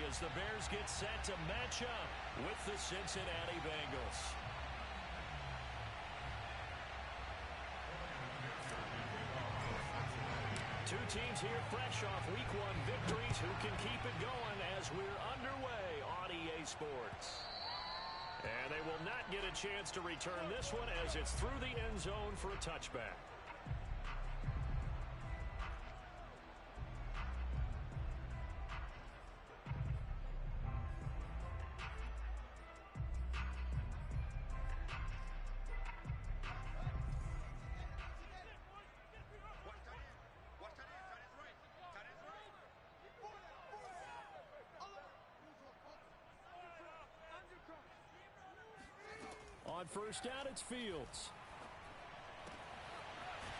as the Bears get set to match up with the Cincinnati Bengals. Two teams here fresh off Week 1 victories who can keep it going as we're underway on EA Sports. And they will not get a chance to return this one as it's through the end zone for a touchback. On first down, it's Fields.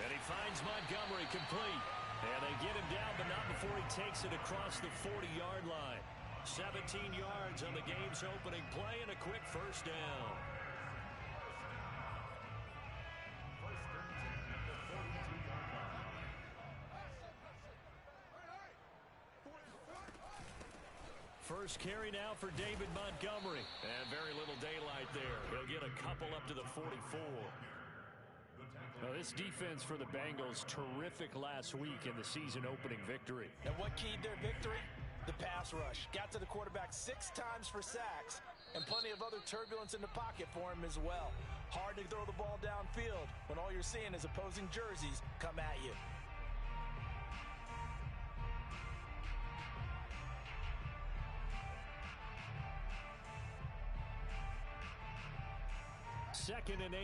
And he finds Montgomery complete. And they get him down, but not before he takes it across the 40-yard line. 17 yards on the game's opening play and a quick first down. First carry now for David Montgomery. And very little daylight there. He'll get a couple up to the 44. Now, this defense for the Bengals, terrific last week in the season-opening victory. And what keyed their victory? The pass rush. Got to the quarterback 6 times for sacks, and plenty of other turbulence in the pocket for him as well. Hard to throw the ball downfield when all you're seeing is opposing jerseys come at you. Second and 8.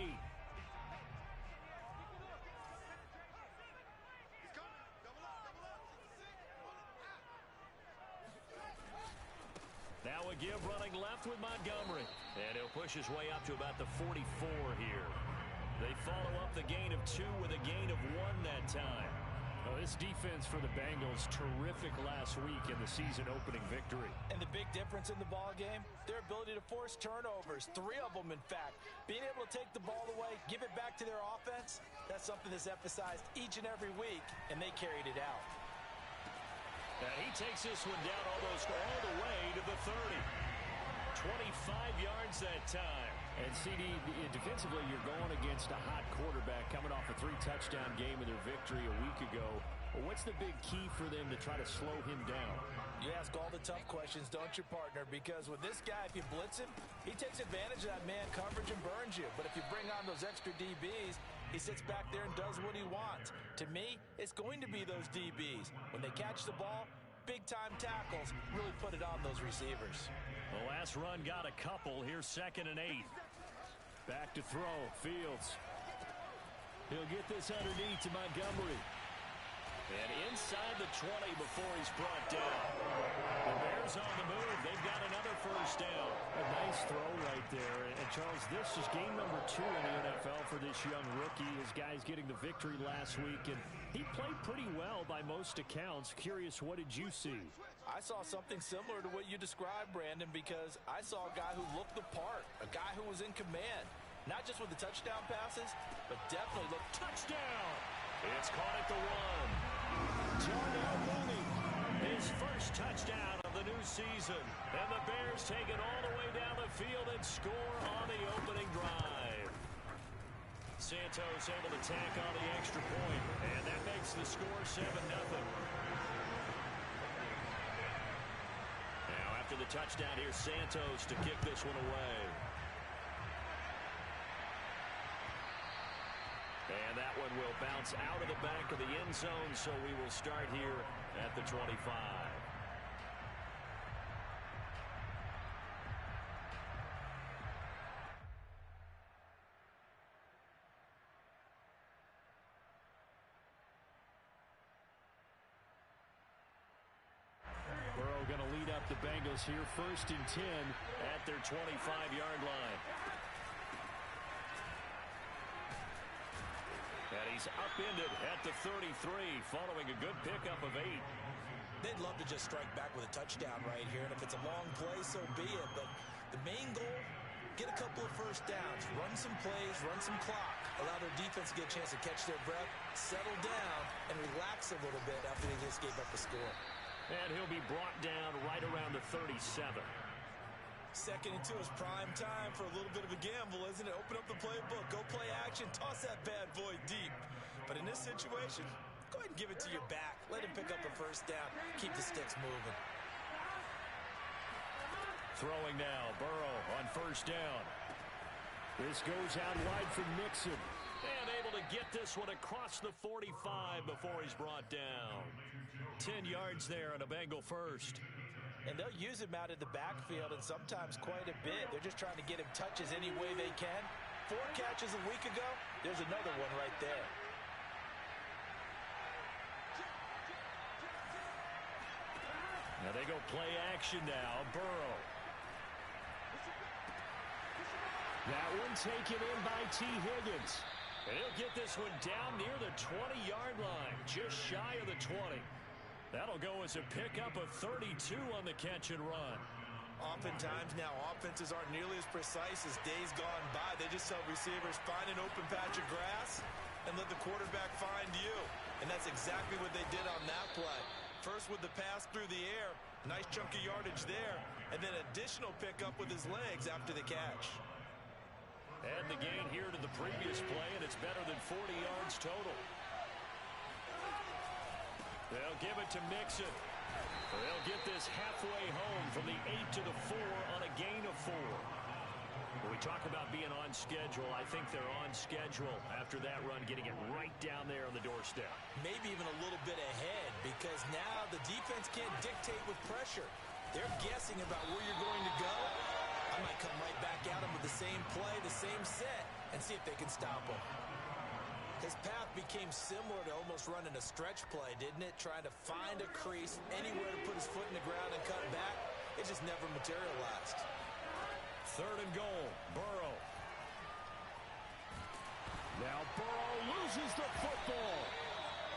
Now a give running left with Montgomery. And he'll push his way up to about the 44 here. They follow up the gain of 2 with a gain of 1 that time. Well, this defense for the Bengals, terrific last week in the season-opening victory. And the big difference in the ball game, their ability to force turnovers, 3 of them, in fact. Being able to take the ball away, give it back to their offense, that's something that's emphasized each and every week, and they carried it out. And he takes this one down almost all the way to the 30. 25 yards that time. And CD, defensively, you're going against a hot quarterback coming off a 3-touchdown game of their victory a week ago. Well, what's the big key for them to try to slow him down? You ask all the tough questions, don't you, partner? Because with this guy, if you blitz him, he takes advantage of that man coverage and burns you. But if you bring on those extra DBs, he sits back there and does what he wants. To me, it's going to be those DBs. When they catch the ball, big-time tackles really put it on those receivers. The last run got a couple. Here's second and 8. Back to throw. Fields. He'll get this underneath to Montgomery. And inside the 20 before he's brought down. The Bears on the move. They've got another first down. A nice throw right there. And Charles, this is game number 2 in the NFL for this young rookie. His guys getting the victory last week, and he played pretty well by most accounts. Curious, what did you see? I saw something similar to what you described, Brandon, because I saw a guy who looked the part, a guy who was in command. Not just with the touchdown passes, but definitely looked. Touchdown! It's caught at the 1. Darnell Mooney, his first touchdown of the new season. And the Bears take it all the way down the field and score on the opening drive. Santos able to tack on the extra point, and that makes the score 7-0. Now after the touchdown, here's Santos to kick this one away. And that one will bounce out of the back of the end zone, so we will start here at the 25. Burrow going to lead up the Bengals here, 1st and 10 at their 25-yard line. And he's upended at the 33 following a good pickup of 8. They'd love to just strike back with a touchdown right here, and if it's a long play, so be it. But the main goal, get a couple of first downs, run some plays, run some clock, allow their defense to get a chance to catch their breath, settle down, and relax a little bit after they just gave up a score. And he'll be brought down right around the 37. Second into his prime time for a little bit of a gamble, isn't it? Open up the playbook, go play action, toss that bad boy deep. But in this situation, go ahead and give it to your back. Let him pick up a first down. Keep the sticks moving. Throwing now, Burrow on first down. This goes out wide for Mixon. And able to get this one across the 45 before he's brought down. 10 yards there on a Bengal first. And they'll use him out in the backfield, and sometimes quite a bit. They're just trying to get him touches any way they can. 4 catches a week ago. There's another one right there. Now they go play action now. Burrow. That one taken in by T. Higgins. And he'll get this one down near the 20-yard line, just shy of the 20. That'll go as a pickup of 32 on the catch and run. Oftentimes now, offenses aren't nearly as precise as days gone by. They just tell receivers, find an open patch of grass and let the quarterback find you. And that's exactly what they did on that play. First with the pass through the air, nice chunk of yardage there, and then additional pickup with his legs after the catch. And the gain here to the previous play, and it's better than 40 yards total. They'll give it to Mixon. They'll get this halfway home from the 8 to the 4 on a gain of 4. When we talk about being on schedule, I think they're on schedule after that run, getting it right down there on the doorstep. Maybe even a little bit ahead, because now the defense can't dictate with pressure. They're guessing about where you're going to go. I might come right back at them with the same play, the same set, and see if they can stop them. His path became similar to almost running a stretch play, didn't it? Trying to find a crease, anywhere to put his foot in the ground and cut back. It just never materialized. 3rd and goal, Burrow. Now Burrow loses the football.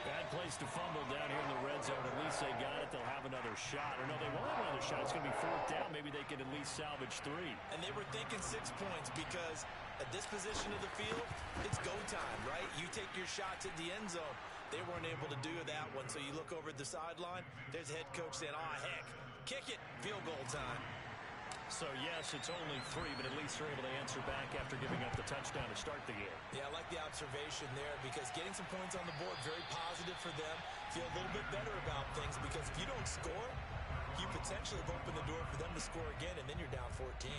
Bad place to fumble down here in the red zone. At least they got it. They'll have another shot. Or no, they won't have another shot. It's going to be 4th down. Maybe they can at least salvage 3. And they were thinking 6 points because at this position of the field, it's go time, right? You take your shots at the end zone. They weren't able to do that one. So you look over at the sideline. There's the head coach saying, oh, heck, kick it, field goal time. So, yes, it's only 3, but at least they're able to answer back after giving up the touchdown to start the game. Yeah, I like the observation there because getting some points on the board, very positive for them. Feel a little bit better about things because if you don't score, you potentially have opened the door for them to score again, and then you're down 14.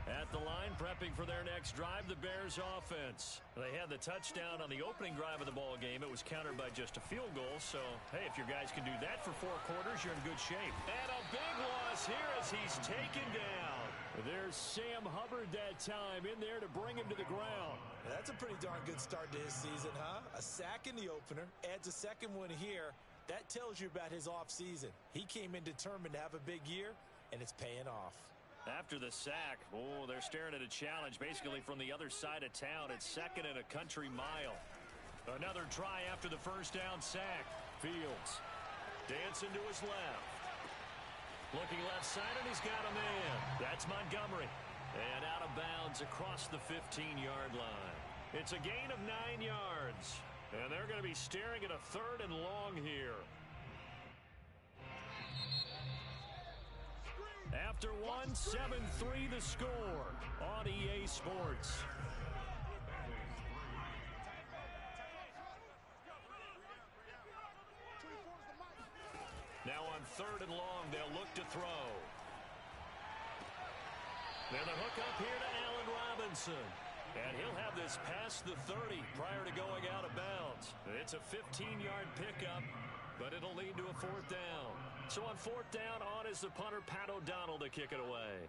At the line, prepping for their next drive, the Bears offense. They had the touchdown on the opening drive of the ball game. It was countered by just a field goal. So, hey, if your guys can do that for 4 quarters, you're in good shape. And a big loss here as he's taken down. There's Sam Hubbard that time in there to bring him to the ground. That's a pretty darn good start to his season, huh? A sack in the opener, adds a second one here. That tells you about his offseason. He came in determined to have a big year, and it's paying off. After the sack, oh, they're staring at a challenge basically from the other side of town. It's 2nd and a country mile. Another try after the first down sack. Fields dancing to his left. Looking left side, and he's got a man. That's Montgomery. And out of bounds across the 15-yard line. It's a gain of 9 yards. And they're going to be staring at a 3rd and long here. After 7-3 the score on EA Sports. Now on 3rd and long, they'll look to throw. Then the hook up here to Allen Robinson. And he'll have this past the 30 prior to going out of bounds. It's a 15-yard pickup, but it'll lead to a 4th down. So on 4th down, on is the punter, Pat O'Donnell, to kick it away.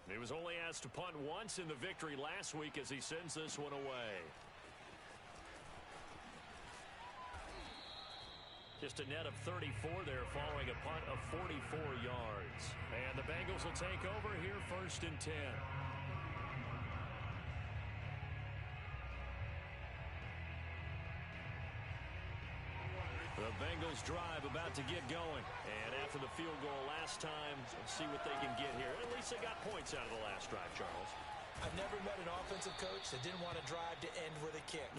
He was only asked to punt once in the victory last week as he sends this one away. Just a net of 34 there following a punt of 44 yards. And the Bengals will take over here 1st and 10. The Bengals drive about to get going. And after the field goal last time, we'll see what they can get here. At least they got points out of the last drive, Charles. I've never met an offensive coach that didn't want to drive to end with a kick.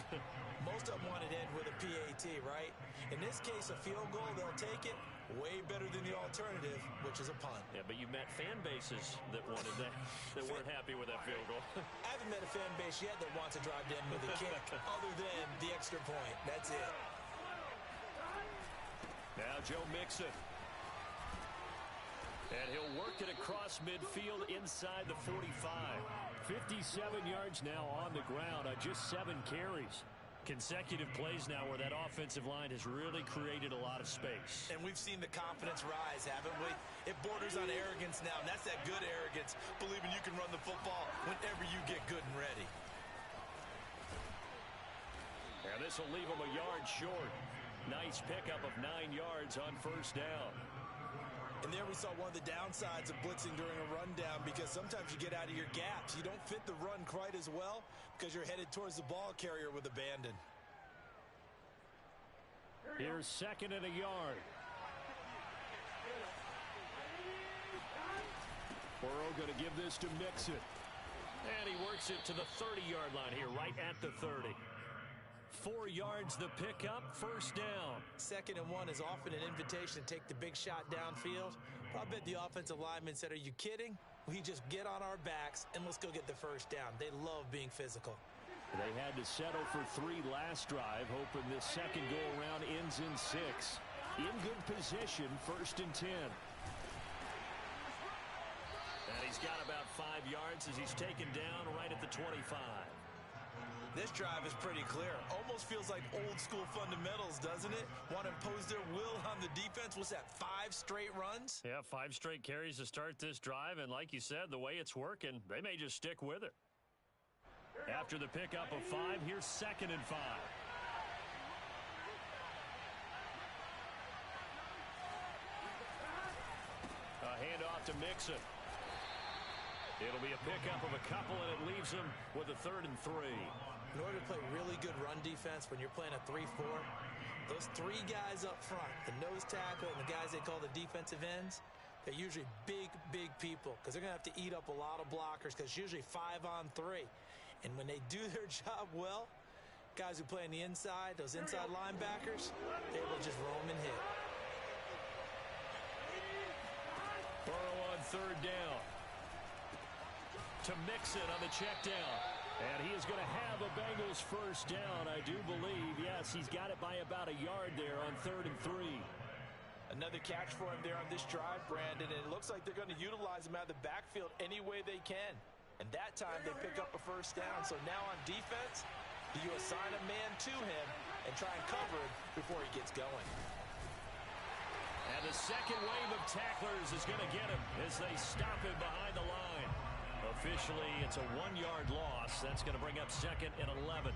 Most of them want it end with a PAT, right? In this case, a field goal, they'll take it. Way better than the alternative, which is a punt. Yeah, but you met fan bases that wanted that, that weren't happy with that field goal. I haven't met a fan base yet that wants to drive them with a kick other than the extra point. That's it. Now Joe Mixon. And he'll work it across midfield inside the 45. 57 yards now on the ground on just 7 carries. Consecutive plays now where that offensive line has really created a lot of space. And we've seen the confidence rise, haven't we? It borders on arrogance now, and that's that good arrogance, believing you can run the football whenever you get good and ready. And this will leave him a yard short. Nice pickup of 9 yards on first down. And there we saw one of the downsides of blitzing during a rundown, because sometimes you get out of your gaps. You don't fit the run quite as well because you're headed towards the ball carrier with abandon. Here's second and a yard. Burrow going to give this to Mixon. And he works it to the 30-yard line here, right at the 30. 4 yards the pickup, first down. 2nd and 1 is often an invitation to take the big shot downfield. But I bet the offensive lineman said, are you kidding? We just get on our backs and let's go get the first down. They love being physical. They had to settle for 3 last drive, hoping this second go-around ends in 6. In good position, 1st and 10. And he's got about 5 yards as he's taken down right at the 25. This drive is pretty clear. Almost feels like old school fundamentals, doesn't it? Want to impose their will on the defense. What's that, 5 straight runs? Yeah, 5 straight carries to start this drive. And like you said, the way it's working, they may just stick with it. After the pickup of 5, here's 2nd and 5. A handoff to Mixon. It'll be a pickup of a couple, and it leaves him with a 3rd and 3. In order to play really good run defense when you're playing a 3-4, those 3 guys up front, the nose tackle and the guys they call the defensive ends, they're usually big, big people because they're going to have to eat up a lot of blockers because it's usually 5 on 3. And when they do their job well, guys who play on the inside, those inside linebackers, they will just roam and hit. Burrow on 3rd down. To Mixon on the check down. And he is going to have a Bengals first down, I do believe. Yes, he's got it by about a yard there on 3rd and 3. Another catch for him there on this drive, Brandon, and it looks like they're going to utilize him out of the backfield any way they can. And that time they pick up a first down. So now on defense, do you assign a man to him and try and cover him before he gets going? And the second wave of tacklers is going to get him as they stop him behind the line. Officially, it's a 1-yard loss. That's going to bring up 2nd and 11.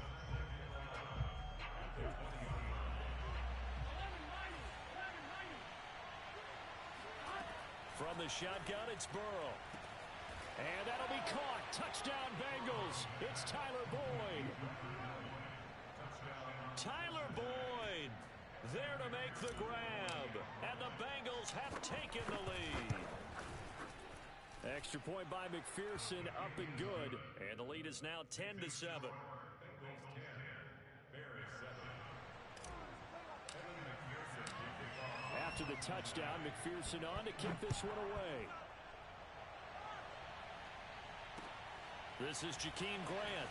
From the shotgun, it's Burrow. And that'll be caught. Touchdown, Bengals. It's Tyler Boyd. Tyler Boyd there to make the grab. And the Bengals have taken the lead. Extra point by McPherson, up and good. And the lead is now 10-7. After the touchdown, McPherson on to kick this one away. This is Jakeem Grant.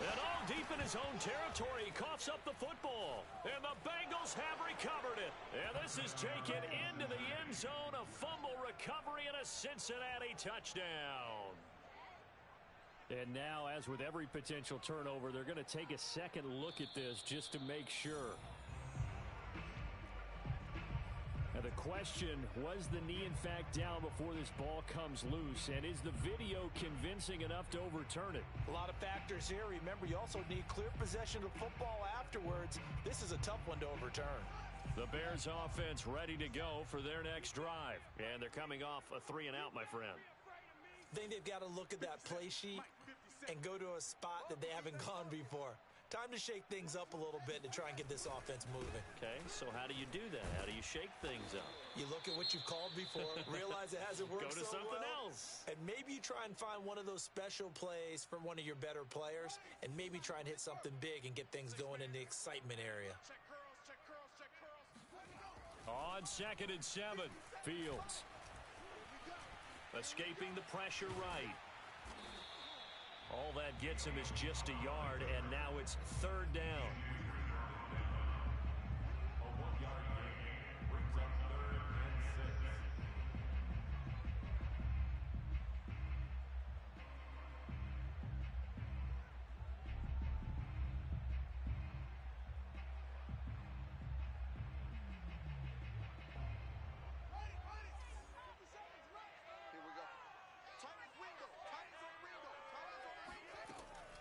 And all deep in his own territory, he coughs up the football. And the Bengals have recovered it. And this is taken into the end zone. A fumble recovery and a Cincinnati touchdown. And now, as with every potential turnover, they're going to take a second look at this just to make sure. Now the question, was the knee in fact down before this ball comes loose? And is the video convincing enough to overturn it? A lot of factors here. Remember, you also need clear possession of the football afterwards. This is a tough one to overturn. The Bears offense ready to go for their next drive. And they're coming off a 3-and-out, my friend. I think they've got to look at that play sheet and go to a spot that they haven't gone before. Time to shake things up a little bit to try and get this offense moving. Okay, so how do you do that? How do you shake things up? You look at what you've called before, realize it hasn't worked Go to so something well, else. and maybe you try and find one of those special plays from one of your better players, and maybe try and hit something big and get things going in the excitement area. On 2nd and 7, Fields. Escaping the pressure right. All that gets him is just a yard, and now it's 3rd down. A 1-yard gain brings up 3rd and 6.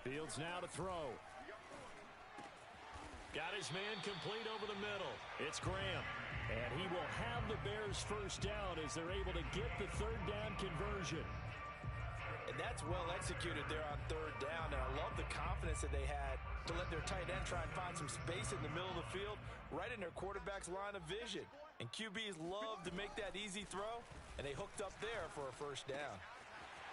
Fields now to throw. Got his man complete over the middle. It's Graham. And he will have the Bears first down as they're able to get the 3rd down conversion. And that's well executed there on 3rd down. And I love the confidence that they had to let their tight end try and find some space in the middle of the field, right in their quarterback's line of vision. And QBs love to make that easy throw, and they hooked up there for a first down.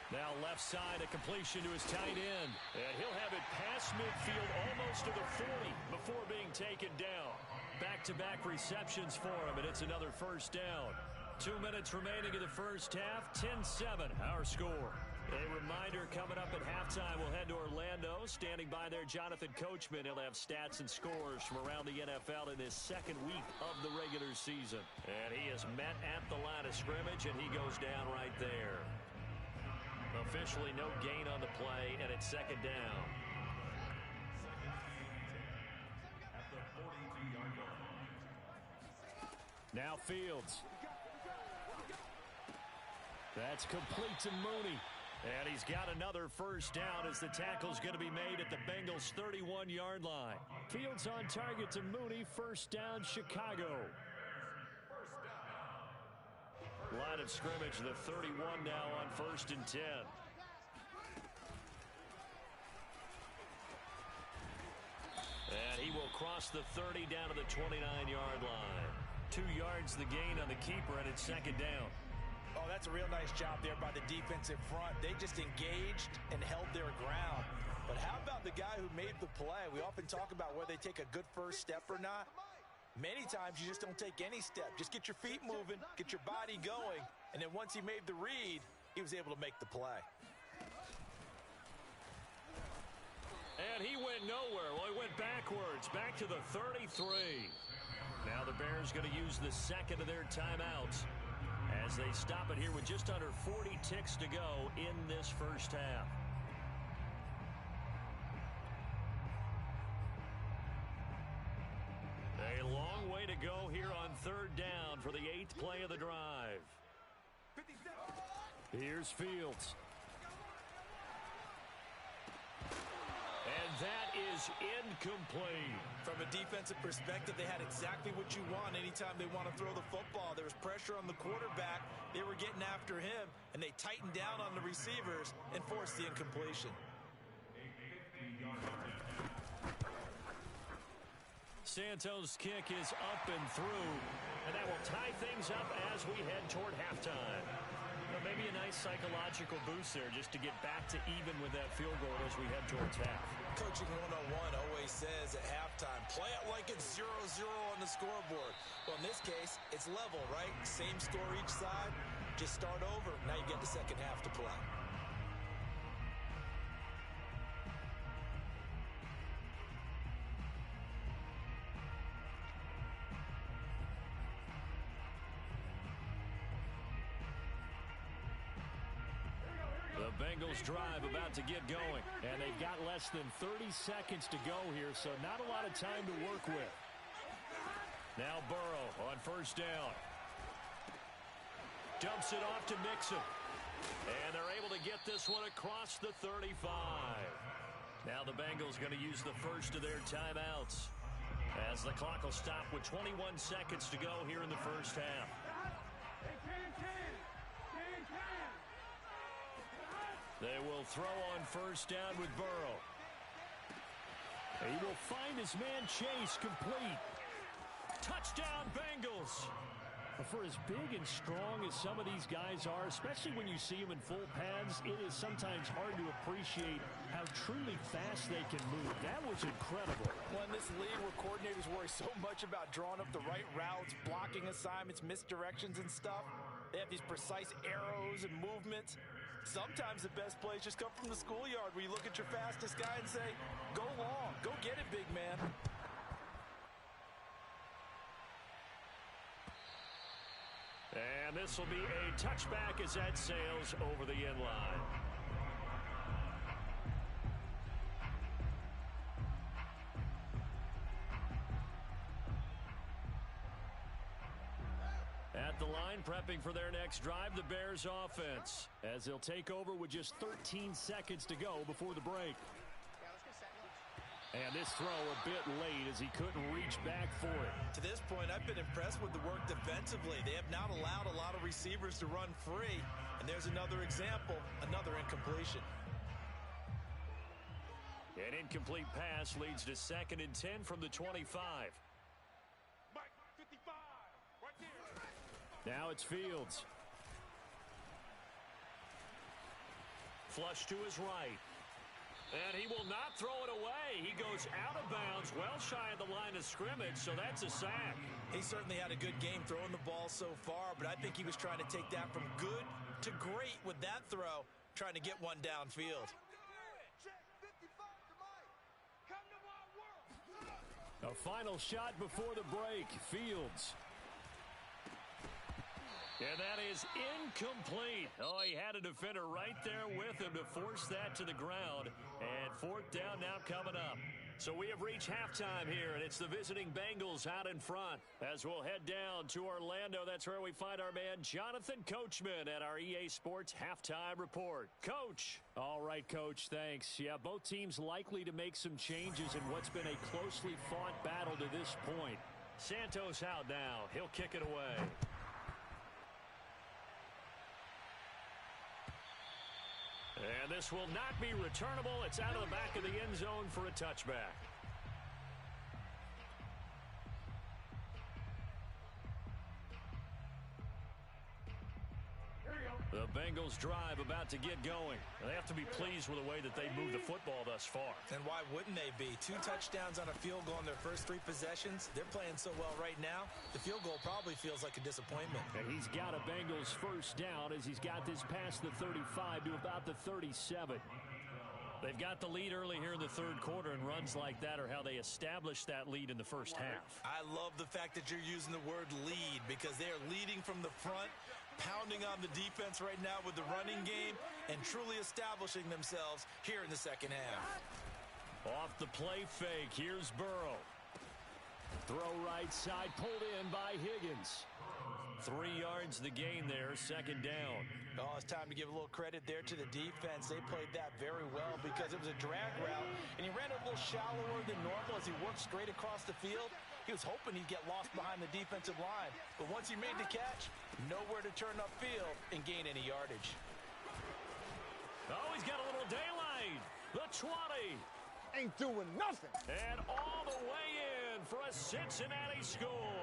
Now left side, a completion to his tight end. And he'll have it past midfield almost to the 40 before being taken down. Back-to-back receptions for him, and it's another first down. 2 minutes remaining in the first half, 10-7 our score. A reminder coming up at halftime, we'll head to Orlando. Standing by there, Jonathan Coachman. He'll have stats and scores from around the NFL in this 2nd week of the regular season. And he is met at the line of scrimmage, and he goes down right there. Officially no gain on the play, and it's 2nd down. At the 42-yard line. Now Fields. That's complete to Mooney. And he's got another first down as the tackle's going to be made at the Bengals' 31-yard line. Fields on target to Mooney. First down, Chicago. Line of scrimmage, the 31 now on 1st and 10. And he will cross the 30 down to the 29-yard line. 2 yards the gain on the keeper, and it's 2nd down. Oh, that's a real nice job there by the defensive front. They just engaged and held their ground. But how about the guy who made the play? We often talk about whether they take a good first step or not. Many times you just don't take any step. Just get your feet moving, get your body going, and then once he made the read, he was able to make the play. And he went nowhere. Well, he went backwards, back to the 33. Now the Bears going to use the 2nd of their timeouts as they stop it here with just under 40 ticks to go in this first half. A long way to go here on 3rd down for the 8th play of the drive. Here's Fields. And that is incomplete. From a defensive perspective, they had exactly what you want anytime they want to throw the football. There was pressure on the quarterback. They were getting after him, and they tightened down on the receivers and forced the incompletion. Santos' kick is up and through, and that will tie things up as we head toward halftime. Well, maybe a nice psychological boost there just to get back to even with that field goal as we head towards half. Coaching 101 always says at halftime, play it like it's 0-0 on the scoreboard. Well, in this case, it's level, right? Same score each side. Just start over. Now you get the second half to play. The Bengals drive about to get going, and they've got less than 30 seconds to go here, so not a lot of time to work with. Now Burrow on first down. Dumps it off to Mixon. And they're able to get this one across the 35. Now the Bengals going to use the first of their timeouts as the clock will stop with 21 seconds to go here in the first half. They will throw on first down with Burrow. He will find his man Chase complete. Touchdown, Bengals. For as big and strong as some of these guys are, especially when you see them in full pads, it is sometimes hard to appreciate how truly fast they can move. That was incredible. Well, in this league where coordinators worry so much about drawing up the right routes, blocking assignments, misdirections and stuff, they have these precise arrows and movements. Sometimes the best plays just come from the schoolyard where you look at your fastest guy and say, go long, go get it, big man. And this will be a touchback as that sails over the end line. At the line, prepping for their next drive, the Bears offense, as they'll take over with just 13 seconds to go before the break. And this throw a bit late as he couldn't reach back for it. To this point, I've been impressed with the work defensively. They have not allowed a lot of receivers to run free. And there's another example, another incompletion. An incomplete pass leads to 2nd and 10 from the 25. Mike, 55, right there. Now it's Fields. Flush to his right. And he will not throw it away. He goes out of bounds, well shy of the line of scrimmage, so that's a sack. He certainly had a good game throwing the ball so far, but I think he was trying to take that from good to great with that throw, trying to get one downfield. A final shot before the break. Fields. And that is incomplete. Oh, he had a defender right there with him to force that to the ground. And 4th down now coming up. So we have reached halftime here, and it's the visiting Bengals out in front. As we'll head down to Orlando, that's where we find our man Jonathan Coachman at our EA Sports Halftime Report. Coach. All right, Coach, thanks. Yeah, both teams likely to make some changes in what's been a closely fought battle to this point. Santos out now. He'll kick it away. And this will not be returnable. It's out of the back of the end zone for a touchback. The Bengals drive about to get going. They have to be pleased with the way that they moved the football thus far. And why wouldn't they be? 2 touchdowns on a field goal in their first 3 possessions. They're playing so well right now, the field goal probably feels like a disappointment. And he's got a Bengals first down as he's got this past the 35 to about the 37. They've got the lead early here in the 3rd quarter, and runs like that are how they establish that lead in the first half. I love the fact that you're using the word lead because they are leading from the front, pounding on the defense right now with the running game and truly establishing themselves here in the 2nd half. Off the play fake, here's Burrow. Throw right side, pulled in by Higgins. 3 yards the gain there, 2nd down. Oh, it's time to give a little credit there to the defense. They played that very well because it was a drag route, and he ran a little shallower than normal as he worked straight across the field. He was hoping he'd get lost behind the defensive line, but once he made the catch, nowhere to turn upfield and gain any yardage. Oh, he's got a little daylight. The 20. Ain't doing nothing. And all the way in for a Cincinnati score.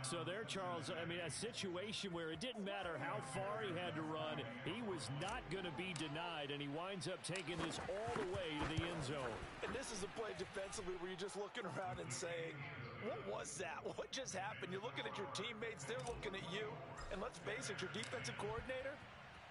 So there, Charles, I mean, a situation where it didn't matter how far he had to run, he was not going to be denied, and he winds up taking this all the way to the end zone. And this is a play defensively where you're just looking around and saying, what was that? What just happened? You're looking at your teammates, they're looking at you. And let's face it, your defensive coordinator,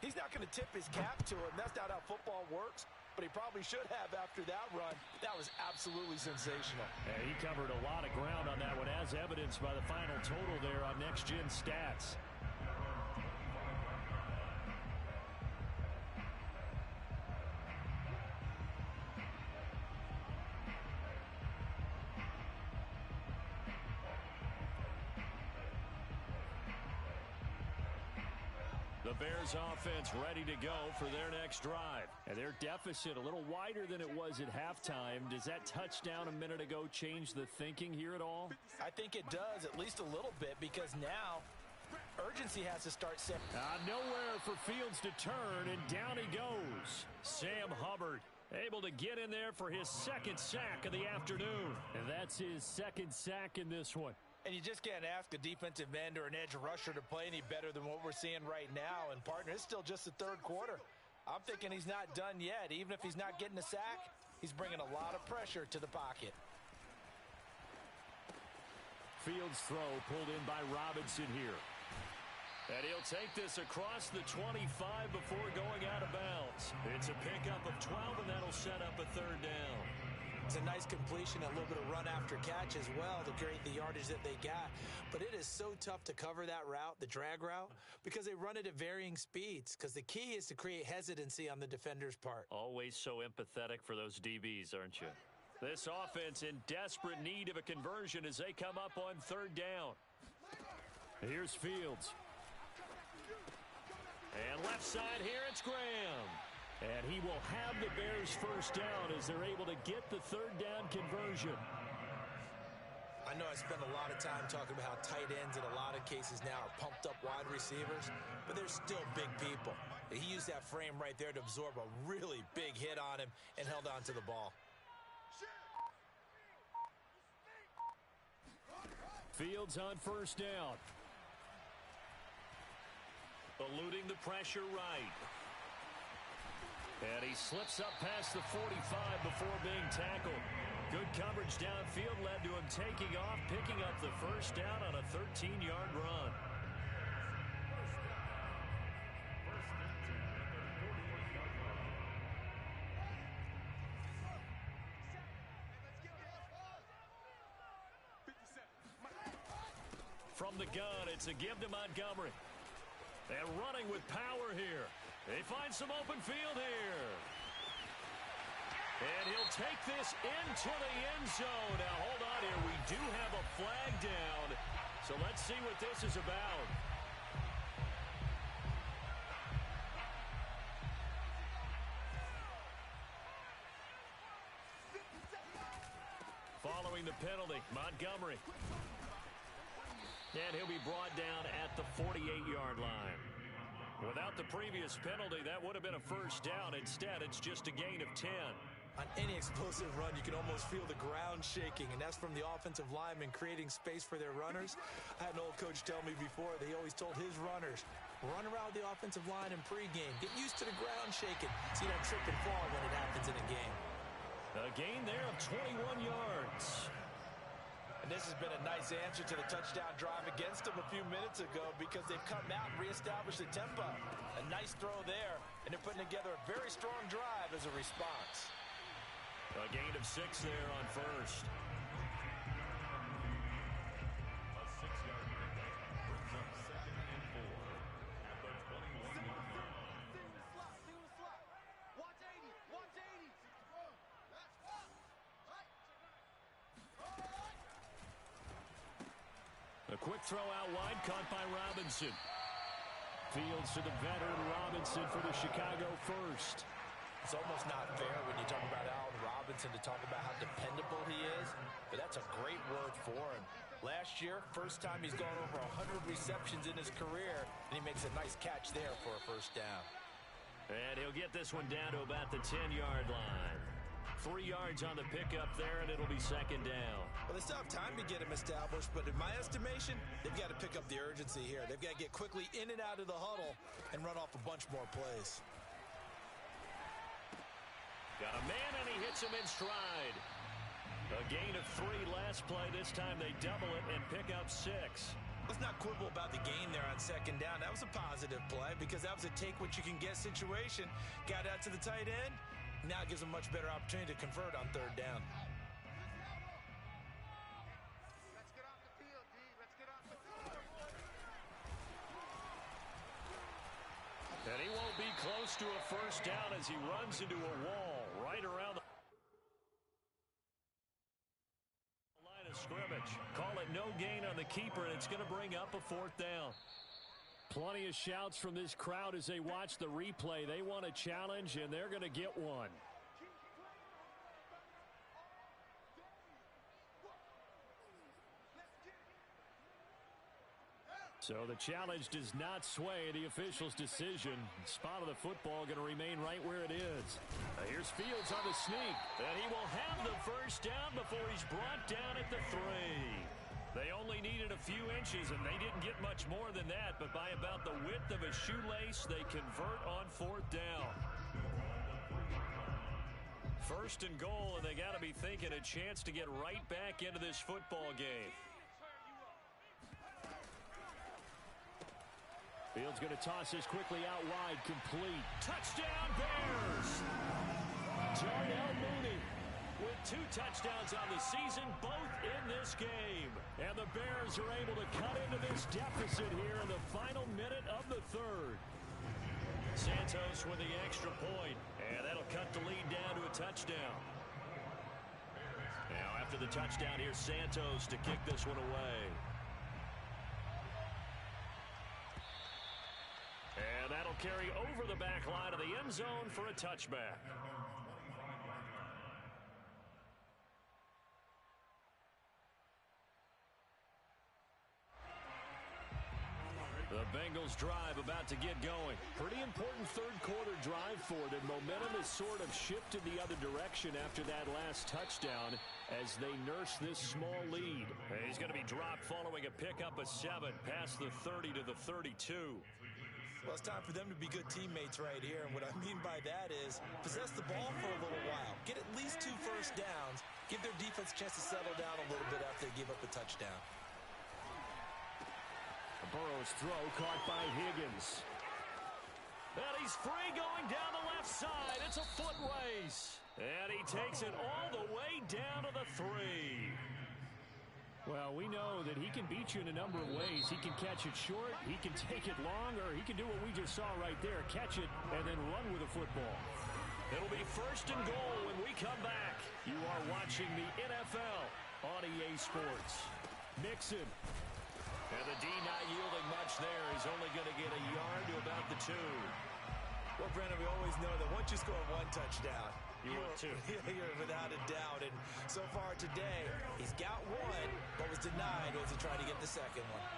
he's not going to tip his cap to him. That's not how football works. But he probably should have after that run. That was absolutely sensational. And he covered a lot of ground on that one, as evidenced by the final total there on Next Gen Stats. The Bears offense ready to go for their next drive. And their deficit a little wider than it was at halftime. Does that touchdown a minute ago change the thinking here at all? I think it does, at least a little bit, because now urgency has to start setting. Nowhere for Fields to turn, and down he goes. Sam Hubbard. Able to get in there for his second sack of the afternoon. And that's his second sack in this one. And you just can't ask a defensive end or an edge rusher to play any better than what we're seeing right now. And, partner, it's still just the third quarter. I'm thinking he's not done yet. Even if he's not getting a sack, he's bringing a lot of pressure to the pocket. Fields throw pulled in by Robinson here. And he'll take this across the 25 before going out of bounds. It's a pickup of 12, and that'll set up a third down. It's a nice completion, a little bit of run after catch as well to create the yardage that they got. But it is so tough to cover that route, the drag route, because they run it at varying speeds. Because the key is to create hesitancy on the defender's part. Always so empathetic for those DBs, aren't you? This offense in desperate need of a conversion as they come up on third down. Here's Fields. And left side here, it's Graham. And he will have the Bears first down as they're able to get the third down conversion. I know I spend a lot of time talking about how tight ends in a lot of cases now are pumped up wide receivers, but they're still big people. He used that frame right there to absorb a really big hit on him and held on to the ball. Fields on first down. Eluding the pressure right. And he slips up past the 45 before being tackled. Good coverage downfield led to him taking off, picking up the first down on a 13-yard run. From the gun, it's a give to Montgomery. And running with power here. They find some open field here. And he'll take this into the end zone. Now, hold on here. We do have a flag down. So let's see what this is about. Following the penalty, Montgomery. And he'll be brought down at the 48-yard line. Without the previous penalty, that would have been a first down. Instead, it's just a gain of 10. On any explosive run, you can almost feel the ground shaking, and that's from the offensive linemen creating space for their runners. I had an old coach tell me before, they always told his runners, run around the offensive line in pregame. Get used to the ground shaking. So you don't trip and fall when it happens in a game. A gain there of 21 yards. And this has been a nice answer to the touchdown drive against them a few minutes ago because they've come out and reestablished the tempo. A nice throw there, and they're putting together a very strong drive as a response. A gain of 6 there on first. A 6-yard pickup brings up 2nd and 4 at the 21-yard line. Watch 80. Watch 80. A quick throw out wide, caught by Robinson. Fields to the veteran Robinson for the Chicago first. It's almost not fair when you talk about Allen Robinson to talk about how dependable he is, but that's a great word for him. Last year, first time he's gone over 100 receptions in his career, and he makes a nice catch there for a first down. And he'll get this one down to about the 10-yard line. 3 yards on the pickup there, and it'll be second down. Well, they still have time to get him established, but in my estimation, they've got to pick up the urgency here. They've got to get quickly in and out of the huddle and run off a bunch more plays. Got a man, and he hits him in stride. A gain of 3 last play. This time they double it and pick up 6. Let's not quibble about the gain there on second down. That was a positive play because that was a take-what-you-can-get situation. Got out to the tight end. Now it gives them a much better opportunity to convert on third down. Let's get off the field, D. Let's get off the field. And he won't be close to a first down as he runs into a wall right around the line of scrimmage. Call it no gain on the keeper, and it's going to bring up a fourth down. Plenty of shouts from this crowd as they watch the replay. They want a challenge, and they're going to get one. So the challenge does not sway the official's decision. Spot of the football going to remain right where it is. Here's Fields on the sneak. And he will have the first down before he's brought down at the 3. They only needed a few inches, and they didn't get much more than that. But by about the width of a shoelace, they convert on 4th down. 1st and goal, and they got to be thinking a chance to get right back into this football game. Fields going to toss this quickly out wide, complete. Touchdown, Bears! Darnell Mooney with 2 touchdowns on the season, both in this game. And the Bears are able to cut into this deficit here in the final minute of the 3rd. Santos with the extra point, and that'll cut the lead down to a touchdown. Now after the touchdown, here's Santos to kick this one away. And that'll carry over the back line of the end zone for a touchback. The Bengals drive about to get going. Pretty important 3rd quarter drive for them. Momentum has sort of shifted the other direction after that last touchdown as they nurse this small lead. He's going to be dropped following a pickup of 7 past the 30 to the 32. Well, it's time for them to be good teammates right here. And what I mean by that is possess the ball for a little while. Get at least 2 first downs. Give their defense a chance to settle down a little bit after they give up a touchdown. Burrow's throw caught by Higgins. And he's free going down the left side. It's a foot race. And he takes it all the way down to the 3. Well, we know that he can beat you in a number of ways. He can catch it short, he can take it long, or he can do what we just saw right there, catch it and then run with the football. It'll be 1st and goal when we come back. You are watching the NFL on EA Sports. Mixon. And the D not yielding much there. He's only going to get a yard to about the 2. Well, Brandon, we always know that once you score 1 touchdown, you're without a doubt. And so far today, he's got 1, but was denied as he tried to get the 2nd one.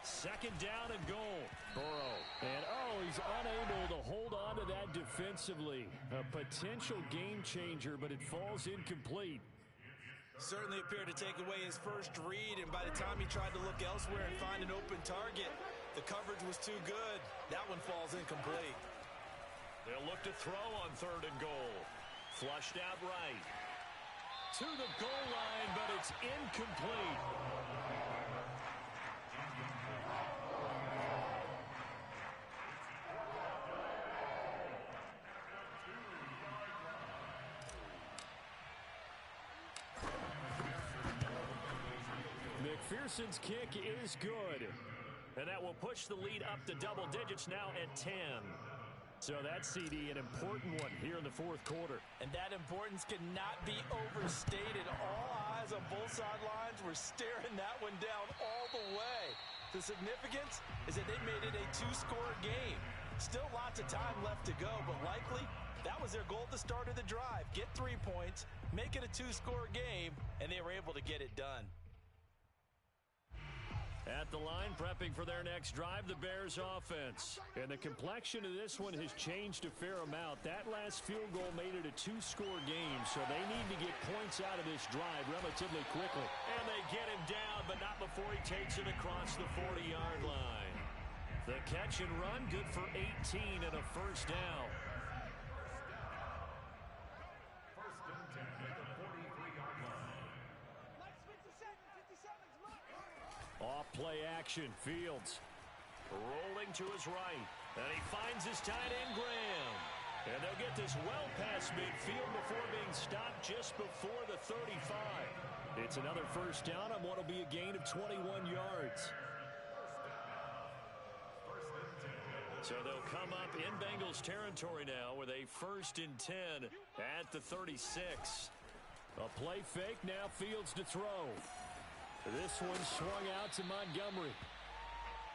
2nd down and goal. Burrow. And, he's unable to hold on to that defensively. A potential game changer, but it falls incomplete. Certainly appeared to take away his first read, and by the time he tried to look elsewhere and find an open target, the coverage was too good. That one falls incomplete. They'll look to throw on 3rd and goal. Flushed out right. To the goal line, but it's incomplete. McPherson's kick is good. And that will push the lead up to double digits now at 10. So that CD, an important one here in the 4th quarter. And that importance cannot be overstated. All eyes on both sidelines were staring that one down all the way. The significance is that they made it a 2-score game. Still lots of time left to go, but likely that was their goal at the start of the drive. Get 3 points, make it a 2-score game, and they were able to get it done. At the line, prepping for their next drive, the Bears offense. And the complexion of this one has changed a fair amount. That last field goal made it a 2-score game, so they need to get points out of this drive relatively quickly. And they get him down, but not before he takes it across the 40-yard line. The catch and run, good for 18 and a 1st down. Off play action, Fields rolling to his right, and he finds his tight end Graham. And they'll get this well past midfield before being stopped just before the 35. It's another 1st down on what will be a gain of 21 yards. So they'll come up in Bengals territory now with a 1st and 10 at the 36. A play fake, now Fields to throw. This one swung out to Montgomery.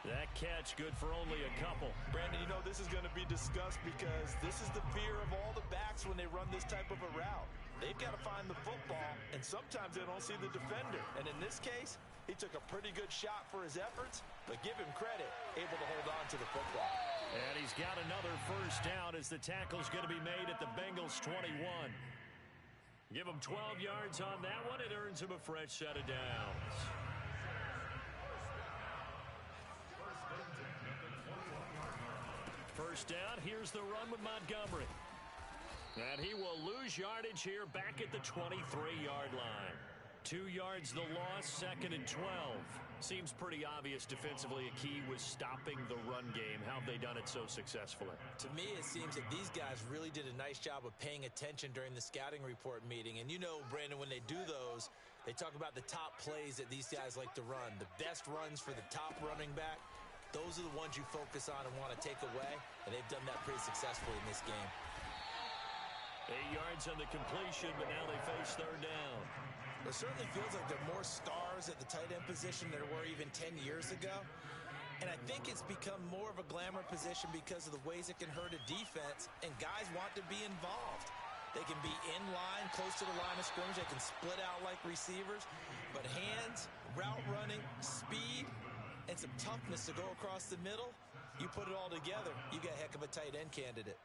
That catch good for only a couple. Brandon, you know this is going to be discussed because this is the fear of all the backs when they run this type of a route. They've got to find the football and and sometimes they don't see the defender. And in this case, he took a pretty good shot for his efforts, but give him credit, able to hold on to the football. And he's got another first down as the tackle's going to be made at the Bengals 21. Give him 12 yards on that one. It earns him a fresh set of downs. First down, here's the run with Montgomery. And he will lose yardage here back at the 23-yard line. 2 yards the loss, 2nd and 12. Seems pretty obvious defensively a key was stopping the run game. How have they done it so successfully? To me, it seems that these guys really did a nice job of paying attention during the scouting report meeting. And you know, Brandon, when they do those, they talk about the top plays that these guys like to run. The best runs for the top running back, those are the ones you focus on and want to take away. And they've done that pretty successfully in this game. 8 yards on the completion, but now they face third down. It certainly feels like there are more stars at the tight end position than there were even 10 years ago. And I think it's become more of a glamour position because of the ways it can hurt a defense, and guys want to be involved. They can be in line, close to the line of scrimmage. They can split out like receivers. But hands, route running, speed, and some toughness to go across the middle, you put it all together, you got a heck of a tight end candidate.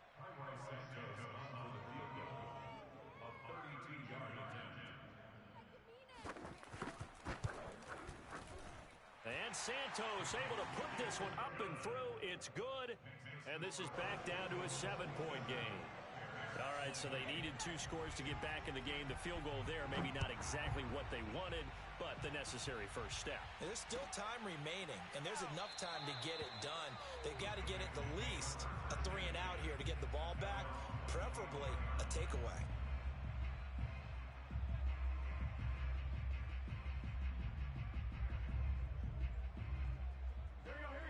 And Santos able to put this one up and through. It's good. And this is back down to a 7-point game. All right, so they needed 2 scores to get back in the game. The field goal there, maybe not exactly what they wanted, but the necessary first step. There's still time remaining, and there's enough time to get it done. They've got to get it the least a 3 and out here to get the ball back, preferably a takeaway.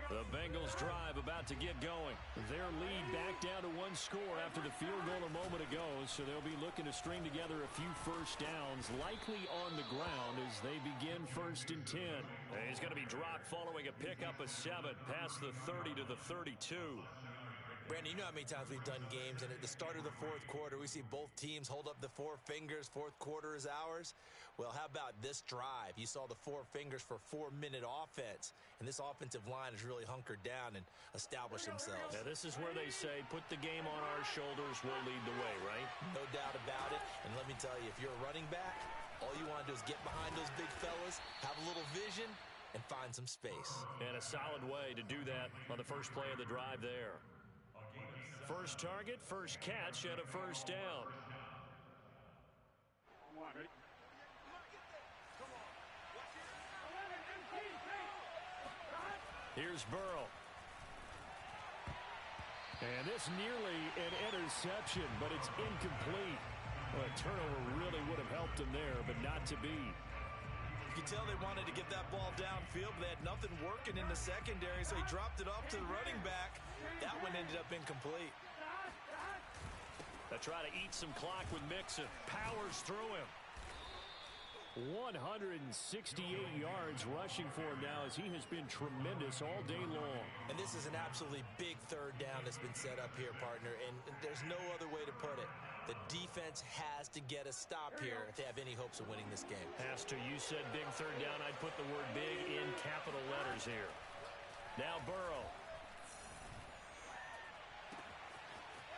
The Bengals drive about to get going. Their lead back down to 1 score after the field goal a moment ago, so they'll be looking to string together a few first downs, likely on the ground as they begin 1st and 10. He's going to be dropped following a pickup of 7 past the 30 to the 32. Brandon, you know how many times we've done games, and at the start of the 4th quarter, we see both teams hold up the 4 fingers, 4th quarter is ours. Well, how about this drive? You saw the 4 fingers for 4-minute offense, and this offensive line has really hunkered down and established themselves. Now, this is where they say, put the game on our shoulders, we'll lead the way, right? No doubt about it, and let me tell you, if you're a running back, all you want to do is get behind those big fellas, have a little vision, and find some space. And a solid way to do that on the first play of the drive there. First target, first catch, and a first down. Here's Burrow. And this nearly an interception, but it's incomplete. Well, a turnover really would have helped him there, but not to be. You can tell they wanted to get that ball downfield, but they had nothing working in the secondary, so he dropped it off to the running back. That one ended up incomplete. They try to eat some clock with Mixon. Powers through him. 168 yards rushing for him now as he has been tremendous all day long. And this is an absolutely big 3rd down that's been set up here, partner, and there's no other way to put it. The defense has to get a stop here if they have any hopes of winning this game. Has to. You said big 3rd down. I'd put the word big in capital letters here. Now Burrow.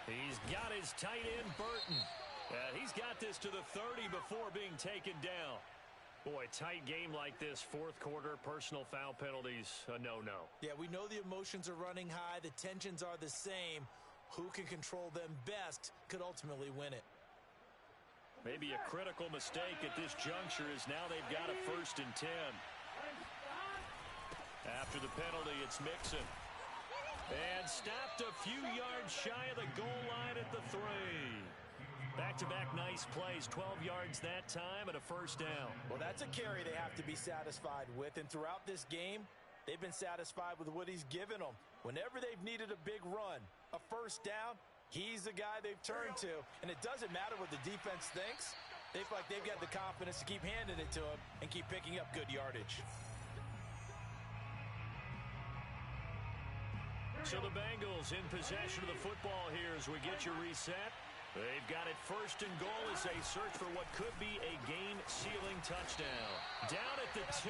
He's got his tight end, Burton. He's got this to the 30 before being taken down. Boy, tight game like this, 4th quarter, personal foul penalties, a no-no. Yeah, we know the emotions are running high. The tensions are the same. Who can control them best could ultimately win it. Maybe a critical mistake at this juncture is now they've got a 1st and 10. After the penalty, it's Mixon. And stopped a few yards shy of the goal line at the 3. Back-to-back nice plays, 12 yards that time and a first down. Well, that's a carry they have to be satisfied with, and throughout this game, they've been satisfied with what he's given them. Whenever they've needed a big run, a first down, he's the guy they've turned to, and it doesn't matter what the defense thinks. They feel like they've got the confidence to keep handing it to him and keep picking up good yardage. So the Bengals in possession of the football here as we get your reset. They've got it 1st and goal as they search for what could be a game rushing touchdown. Down at the 2.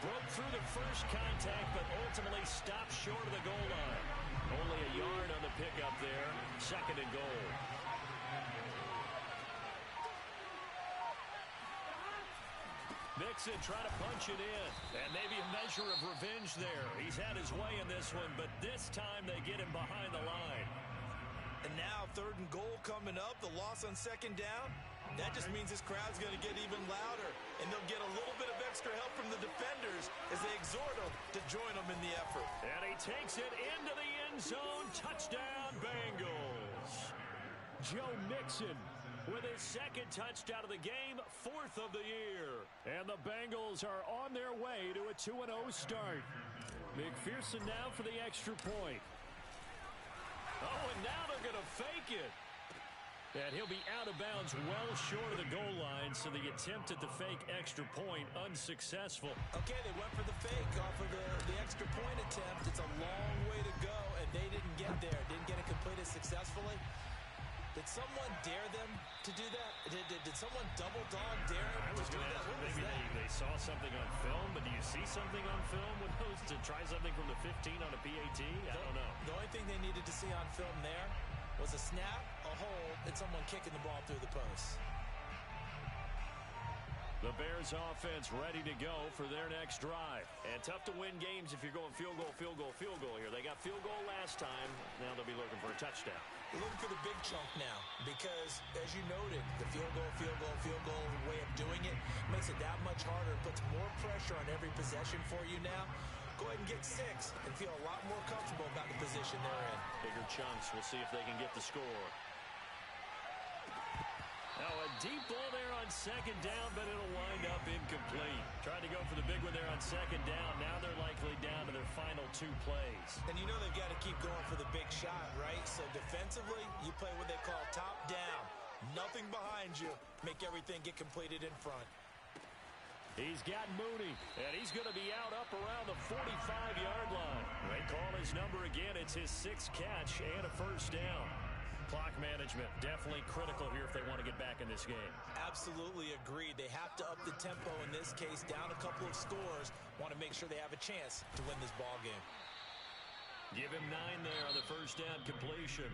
Broke through the first contact, but ultimately stopped short of the goal line. Only a yard on the pickup there. 2nd and goal. Mixon trying to punch it in. And maybe a measure of revenge there. He's had his way in this one, but this time they get him behind the line. And now 3rd and goal coming up. The loss on 2nd down. That just means this crowd's going to get even louder. And they'll get a little bit of extra help from the defenders as they exhort them to join them in the effort. And he takes it into the end zone. Touchdown, Bengals. Joe Mixon with his 2nd touchdown of the game, 4th of the year. And the Bengals are on their way to a 2-0 start. McPherson now for the extra point. Oh, and now they're going to fake it. And he'll be out of bounds well short of the goal line, so the attempt at the fake extra point unsuccessful. Okay, they went for the fake off of the extra point attempt. It's a long way to go, and they didn't get there. Didn't get it completed successfully. Did someone dare them to do that? Did someone double dog dare them? I was going to ask, maybe they saw something on film, but do you see something on film with those to try something from the 15 on a PAT? I don't know. The only thing they needed to see on film there was a snap, a hold, and someone kicking the ball through the post. The Bears offense ready to go for their next drive. And tough to win games if you're going field goal, field goal, field goal here. They got field goal last time. Now they'll be looking for a touchdown. They're looking for the big chunk now because, as you noted, the field goal way of doing it makes it that much harder. Puts more pressure on every possession for you now. Go ahead and get 6 and feel a lot more comfortable about the position they're in. Bigger chunks. We'll see if they can get the score. Now a deep ball there on 2nd down, but it'll wind up incomplete. Trying to go for the big one there on 2nd down. Now they're likely down to their final 2 plays. And you know they've got to keep going for the big shot, right? So defensively, you play what they call top down. Nothing behind you. Make everything get completed in front. He's got Mooney, and he's going to be out up around the 45-yard line. They call his number again. It's his 6th catch and a 1st down. Clock management definitely critical here if they want to get back in this game. Absolutely agreed. They have to up the tempo in this case, down a couple of scores. Want to make sure they have a chance to win this ball game. Give him 9 there on the 1st down completion.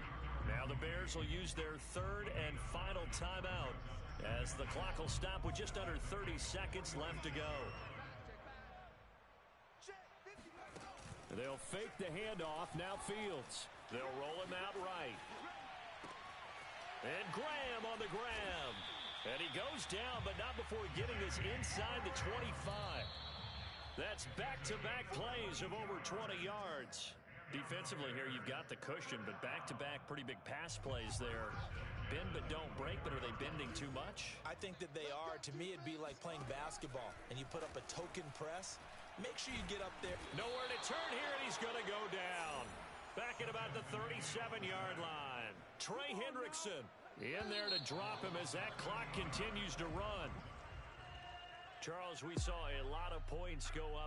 Now the Bears will use their 3rd and final timeout as the clock will stop with just under 30 seconds left to go. They'll fake the handoff. Now Fields. They'll roll him out right. And Graham on the grab. And he goes down, but not before getting this inside the 25. That's back-to-back plays of over 20 yards. Defensively here, you've got the cushion, but back-to-back pretty big pass plays there. Bend but don't break, but are they bending too much? I think that they are. To me, it'd be like playing basketball, and you put up a token press. Make sure you get up there. Nowhere to turn here, and he's going to go down. Back at about the 37-yard line. Trey Hendrickson in there to drop him as that clock continues to run. Charles, we saw a lot of points go up.